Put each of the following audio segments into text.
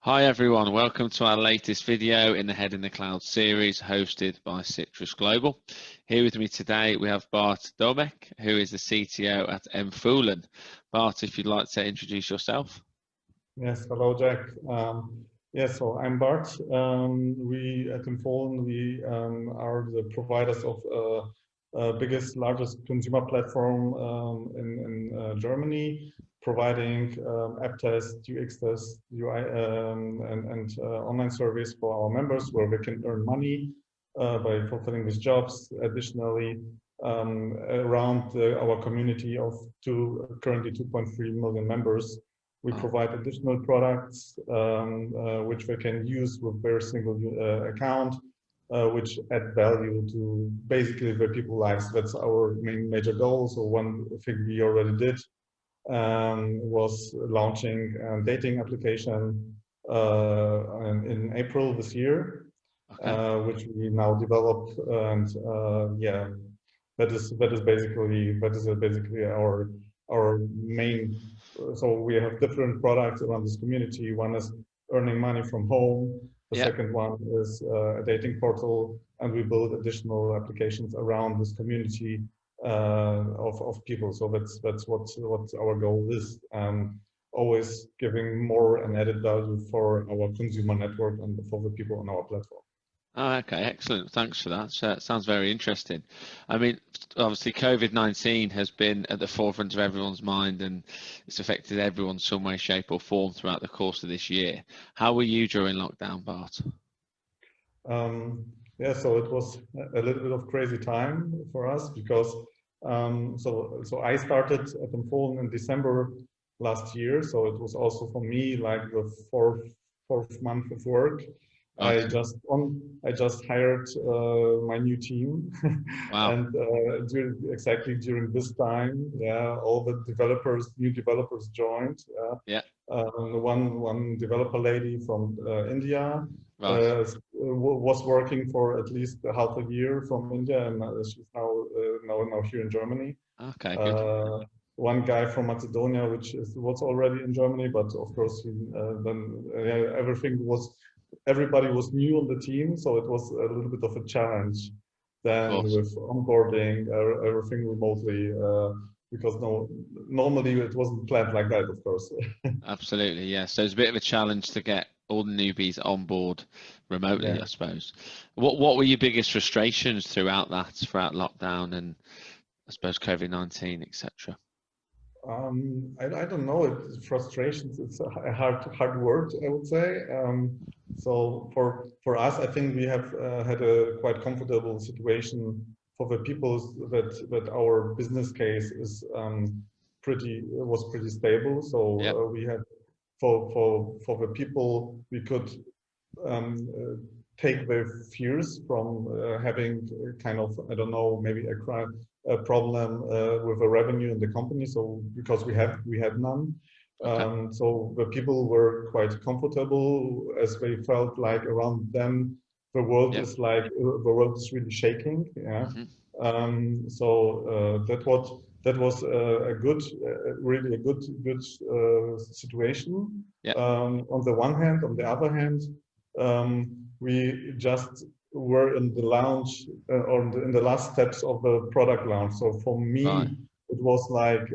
Hi everyone, welcome to our latest video in the Head in the Cloud series hosted by Citrus Global. Here with me today we have Bartlomiej, who is the CTO at Mfulen. Bart, if you'd like to introduce yourself. Yes, hello Jack. So I'm Bart. We at Mfulen, we are the providers of largest consumer platform in Germany, providing app tests, UX tests, UI, and online service for our members where they can earn money by fulfilling these jobs. Additionally, around our community of currently 2.3 million members, we provide additional products which they can use with their single account, which add value to basically their people's lives. That's our major goal. So one thing we already did was launching a dating application in April this year, which we now develop, and that is basically our main. So we have different products around this community. One is earning money from home. The second one is a dating portal, and we build additional applications around this community of people. So that's what our goal is. Always giving more and added value for our consumer network and for the people on our platform. Oh, okay, excellent. Thanks for that. So it sounds very interesting. I mean, obviously, COVID-19 has been at the forefront of everyone's mind, and it's affected everyone some way, shape, or form throughout the course of this year. How were you during lockdown, Bart? So it was a little bit of crazy time for us because so I started at Mfulen in December last year. So it was also for me like the fourth month of work. I just hired my new team, and during this time, all the new developers joined. One developer lady from India was working for at least half a year from India, and she's now here in Germany. Okay, good. One guy from Macedonia, which was already in Germany, but of course everybody was new on the team, so it was a little bit of a challenge then with onboarding everything remotely, because normally it wasn't planned like that, of course. Absolutely, yeah. So it's a bit of a challenge to get all the newbies on board remotely, I suppose. What were your biggest frustrations throughout lockdown and I suppose COVID-19, etc.? I don't know. Frustrations. It's a hard word, I would say. So for us, I think we have had a quite comfortable situation for the people that our business case is was pretty stable. So we had for the people we could take their fears from having kind of, I don't know, maybe a problem with the revenue in the company. So because we had none. So the people were quite comfortable as they felt like around them the world is really shaking. So that was really a good situation. On the one hand, on the other hand, we just were in the launch or in the last steps of the product launch. So for me, it was like,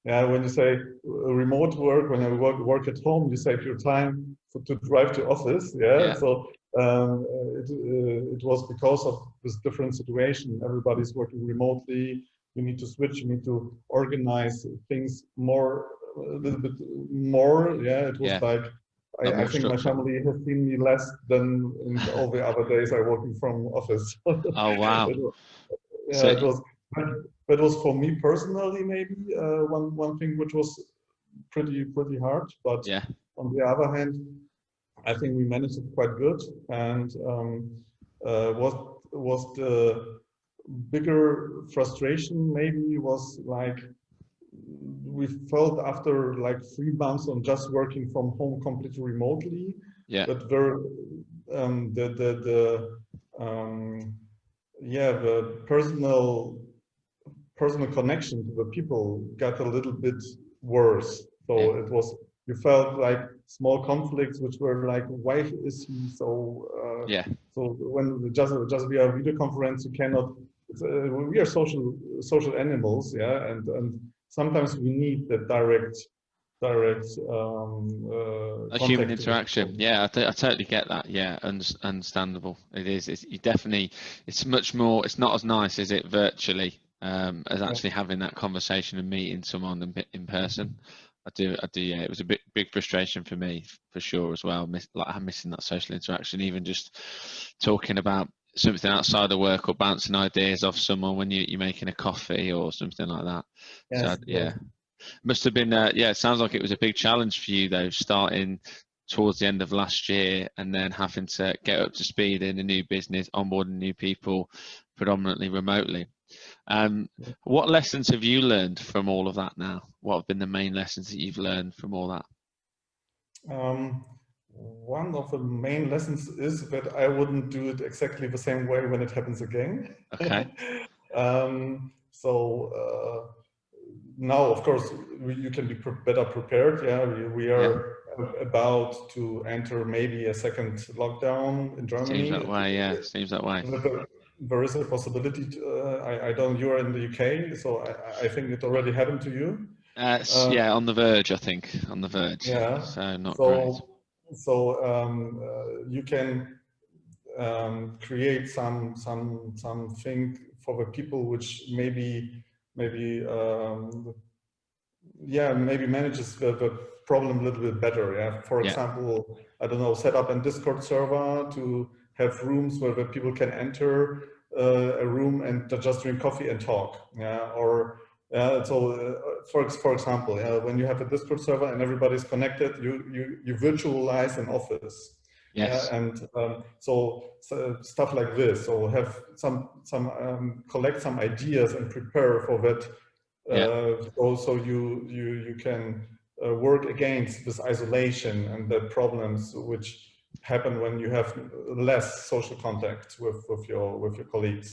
when you say remote work, when you work at home, you save your time to drive to office. So it was because of this different situation. Everybody's working remotely. You need to switch. You need to organize things a little bit more. It was like, I think my family has seen me less than in all the other days I working from office. Oh wow! It was for me personally maybe one thing which was pretty hard. But on the other hand, I think we managed it quite good. And what was the bigger frustration maybe was like, we felt after like 3 months on just working from home completely remotely, that the personal connection to the people got a little bit worse. So it was you felt like small conflicts, which were like, why is he so? Yeah. So when just via video conference, you cannot. We are social animals, yeah, and sometimes we need that direct A human contact to the interaction. people. Yeah, I totally get that. Yeah, understandable. It is. It's you definitely. It's much more. It's not as nice, is it, virtually, as Yeah. actually having that conversation and meeting someone in person. I do. I do. Yeah, it was a big frustration for me, for sure, as well. I'm missing that social interaction, even just talking about something outside of work or bouncing ideas off someone when you're making a coffee or something like that. So Yes, yeah, yes. must have been, yeah, it sounds like it was a big challenge for you though, starting towards the end of last year and then having to get up to speed in a new business, onboarding new people, predominantly remotely. What lessons have you learned from all of that now? What have been the main lessons that you've learned from all that? One of the main lessons is that I wouldn't do it exactly the same way when it happens again. Okay. Now, of course, you can be better prepared. Yeah, we Yeah. are about to enter maybe a second lockdown in Seems Germany. that way. Yeah. Seems that way. There is a possibility. I don't. You are in the UK, so I think it already happened to you. Yeah, on the verge, I think. On the verge. Yeah. So not great. So you can create something for the people which maybe yeah, maybe manages the problem a little bit better. Yeah, for Yeah. example, I don't know, set up a Discord server to have rooms where the people can enter a room and just drink coffee and talk. Yeah, or for example, when you have a Discord server and everybody's connected, you virtualize an office. Yeah, Yes. and so stuff like this. So have collect some ideas and prepare for that. Yeah. Also, you can work against this isolation and the problems which happen when you have less social contact with your colleagues.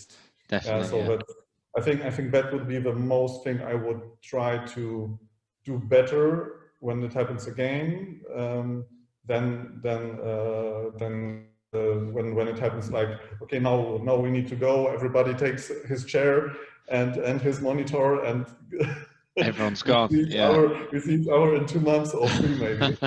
Definitely. So Yeah. that I think that would be the most thing I would try to do better when it happens again. Than when it happens like, okay, now we need to go, everybody takes his chair and his monitor and Everyone's gone. Yeah. we see each other in 2 months or three maybe.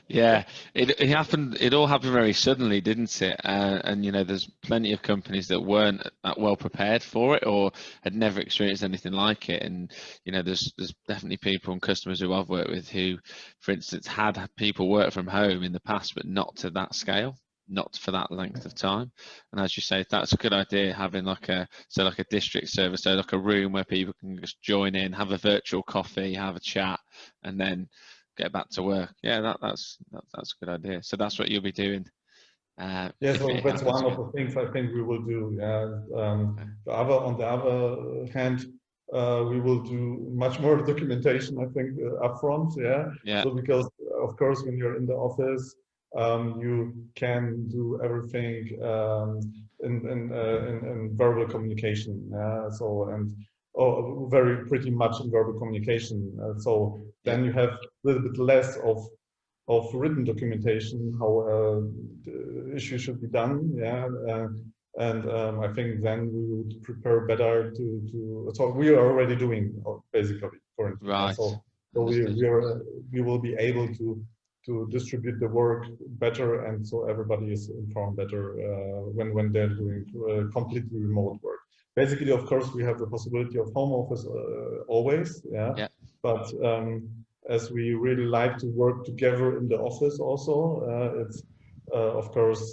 Yeah, it happened. It all happened very suddenly, didn't it? And there's plenty of companies that weren't that well prepared for it or had never experienced anything like it. And there's definitely people and customers who I've worked with who, for instance, had people work from home in the past, but not to that scale, not for that length of time. And as you say, that's a good idea, having like a district server, so like a room where people can just join in, have a virtual coffee, have a chat, and then get back to work. Yeah, that's a good idea. So that's what you'll be doing Yeah, if so it that's happens one of again. the things I think we will do. Yeah. On the other hand, we will do much more documentation, I think, upfront. Yeah. Yeah, So because of course, when you're in the office, you can do everything in verbal communication. So very pretty much in verbal communication. So yeah, then you have a little bit less of written documentation how the issue should be done. Yeah, and I think then we would prepare better to. So we are already doing basically currently. right. So Understood. we will be able to distribute the work better, and so everybody is informed better when they're doing completely remote work. Basically, of course, we have the possibility of home office always. Yeah, Yeah, but as we really like to work together in the office also, it's of course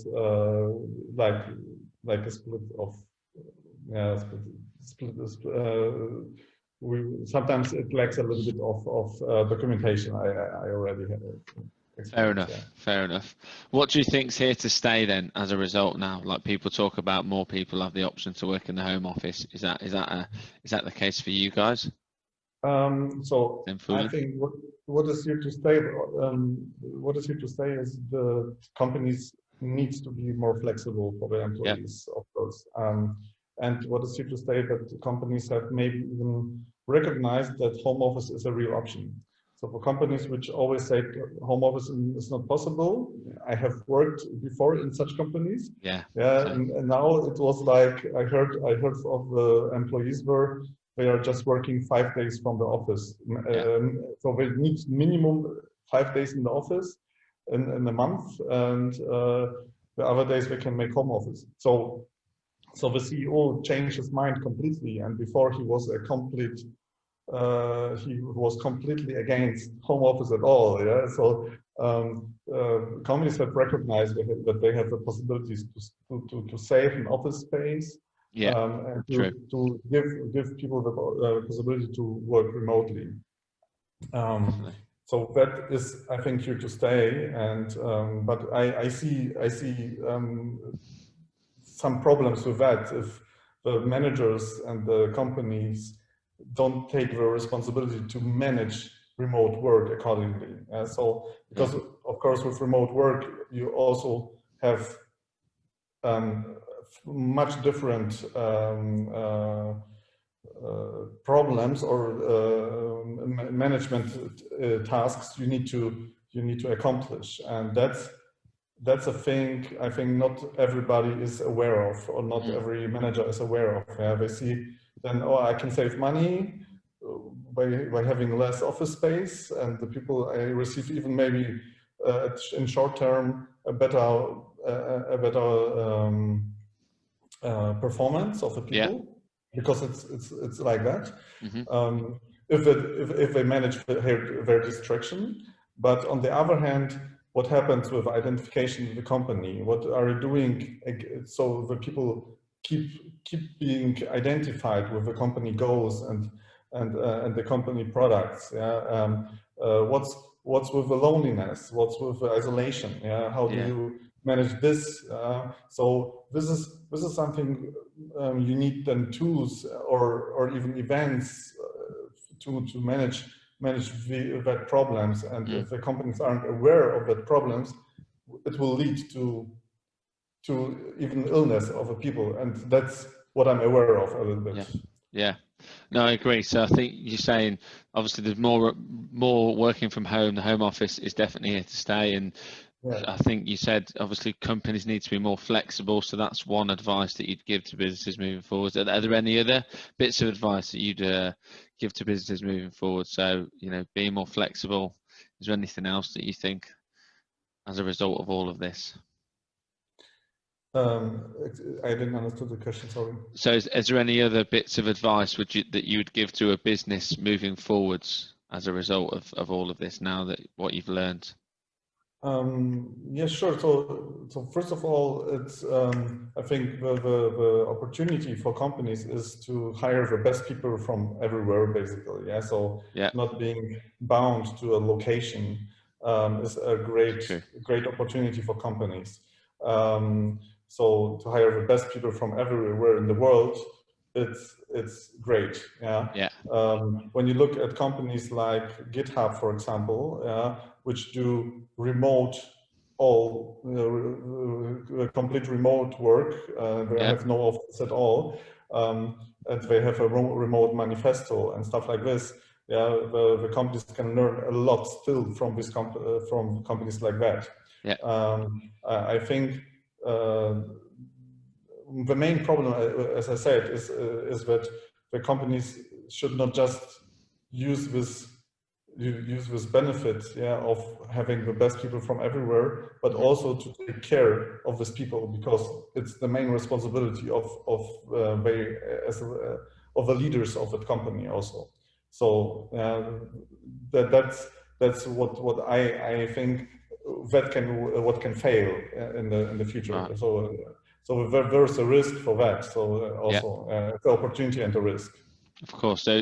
like a split of yeah we sometimes it lacks a little bit of documentation. I already had fair experience. Yeah. enough. Fair enough. What do you think's here to stay then as a result now? Like people talk about more people have the option to work in the home office. Is that the case for you guys? So Then I foolish. think what is here to stay. What is here to stay is the companies needs to be more flexible for their Yeah, employees, of course. And what is here to stay that the companies have maybe even recognized that home office is a real option. So for companies which always say home office is not possible, I have worked before in such companies. Yeah. Yeah, Okay. and now it was like I heard of the employees where they are just working 5 days from the office. Yeah. So they need minimum 5 days in the office in a month, and the other days they can make home office. So the CEO changed his mind completely, and before he was completely against home office at all. Yeah, so companies have recognized that they have the possibilities to save an office space, Yeah. and True. to give people the possibility to work remotely. Definitely. So that is, I think, here to stay. And but I see some problems with that if the managers and the companies don't take the responsibility to manage remote work accordingly. So because of course with remote work you also have much different problems or management tasks you need to accomplish, and that's a thing I think not everybody is aware of, or not every manager is aware of. Yeah, they see then, oh, I can save money by having less office space, and the people I receive even maybe in short term a better performance of the people, because it's like that. If they manage their distraction. But on the other hand, what happens with identification of the company? What are you doing so the people keep being identified with the company goals and the company products? Yeah. What's with the loneliness? What's with the isolation? Yeah. How do you manage this? So this is something you need then tools or even events to manage that problems. And if the companies aren't aware of that problems, it will lead to even illness of the people, and that's what I'm aware of a little bit. Yeah. No, I agree. So I think you're saying obviously there's more working from home. The home office is definitely here to stay, and I think you said obviously companies need to be more flexible. So that's one advice that you'd give to businesses moving forward. Are there any other bits of advice that you'd give to businesses moving forward? So, being more flexible. Is there anything else that you think as a result of all of this? I didn't understand the question, sorry. So is there any other bits of advice that you would give to a business moving forwards as a result of all of this, now that what you've learned? Yeah, sure. So first of all, it's I think the opportunity for companies is to hire the best people from everywhere, basically. Yeah. So not being bound to a location is a great opportunity for companies. So to hire the best people from everywhere in the world, it's great. Yeah. When you look at companies like GitHub, for example, which do complete remote work, they have no office at all, and they have a remote manifesto and stuff like this. Yeah, the companies can learn a lot still from from companies like that. I think the main problem, as I said, is that the companies should not just use this benefit, of having the best people from everywhere, but also to take care of these people, because it's the main responsibility of the leaders of the company also. So that's what I think what can fail in the future. Right. So there's a risk for that. So also the opportunity and the risk. Of course. So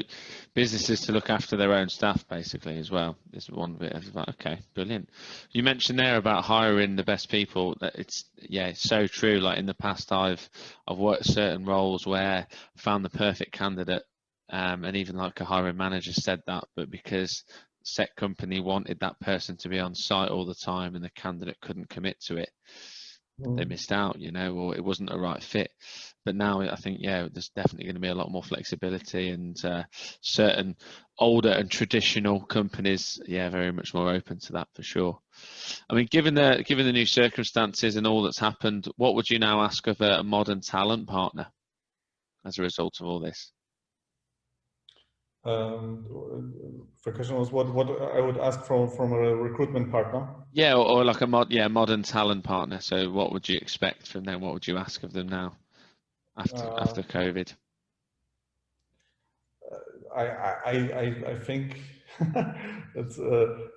businesses to look after their own staff basically as well is one bit of that. Okay, brilliant. You mentioned there about hiring the best people. That it's so true. Like in the past, I've worked certain roles where I found the perfect candidate, and even like a hiring manager said that, but because set company wanted that person to be on site all the time and the candidate couldn't commit to it, they missed out, you know, or it wasn't a right fit. But now I think, yeah, there's definitely going to be a lot more flexibility, and certain older and traditional companies, yeah, very much more open to that for sure. I mean, given the new circumstances and all that's happened, what would you now ask of a modern talent partner as a result of all this? The question was what I would ask from a recruitment partner. Yeah, or like a modern talent partner. So what would you expect from them? What would you ask of them now after COVID? I think it's a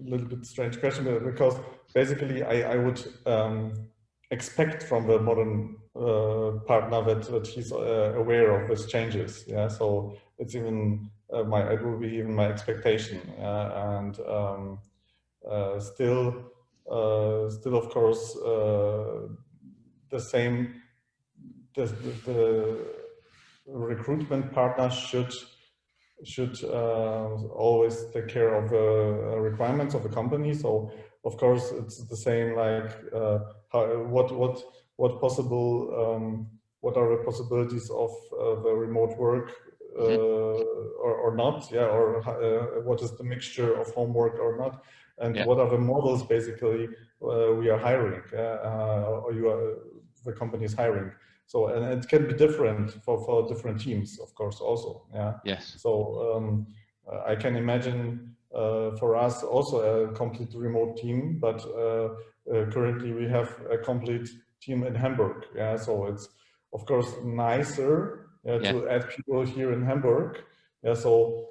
little bit strange question, because basically I would expect from the modern partner that he's aware of these changes. Yeah, so it's even it will be even my expectation. And still of course the same. The recruitment partner should always take care of the requirements of the company. So of course it's the same, like what possible what are the possibilities of the remote work or not, yeah, or what is the mixture of homework or not, and Yeah, what are the models basically we are hiring, or the company is hiring. So, and it can be different for different teams, of course, also. Yeah. yes, So I can imagine for us also a complete remote team, but currently we have a complete team in Hamburg. Yeah. So it's of course nicer yeah, to add people here in Hamburg. Yeah. So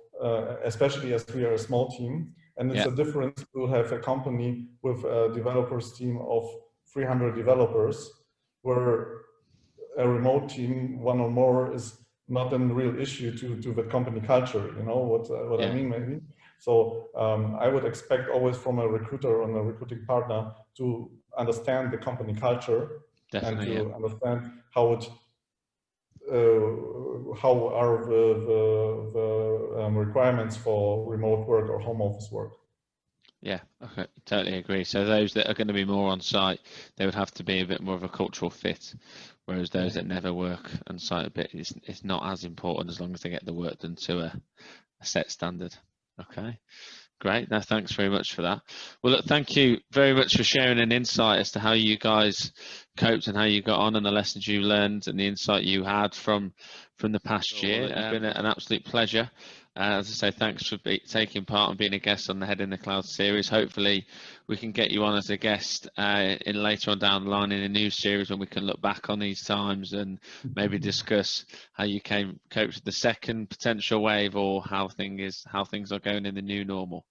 especially as we are a small team, and it's yeah, a difference to have a company with a developers team of 300 developers, where a remote team, one or more, is not a real issue to the company culture. You know what I yeah, mean, maybe. So I would expect always from a recruiter and a recruiting partner to understand the company culture and definitely, yeah, to understand how are the requirements for remote work or home office work. yeah. Okay, totally agree. So those that are going to be more on site, they would have to be a bit more of a cultural fit, whereas those that never work on site a bit, it's not as important as long as they get the work done to a set standard. Okay. Great. No, thanks very much for that. Well, look, thank you very much for sharing an insight as to how you guys coped and how you got on, and the lessons you learned and the insight you had from the past year. It's been an absolute pleasure. As I say, thanks for taking part and being a guest on the Head in the Cloud series. Hopefully, we can get you on as a guest in later on down the line in a new series when we can look back on these times and maybe discuss how you coped with the second potential wave, or how things are going in the new normal.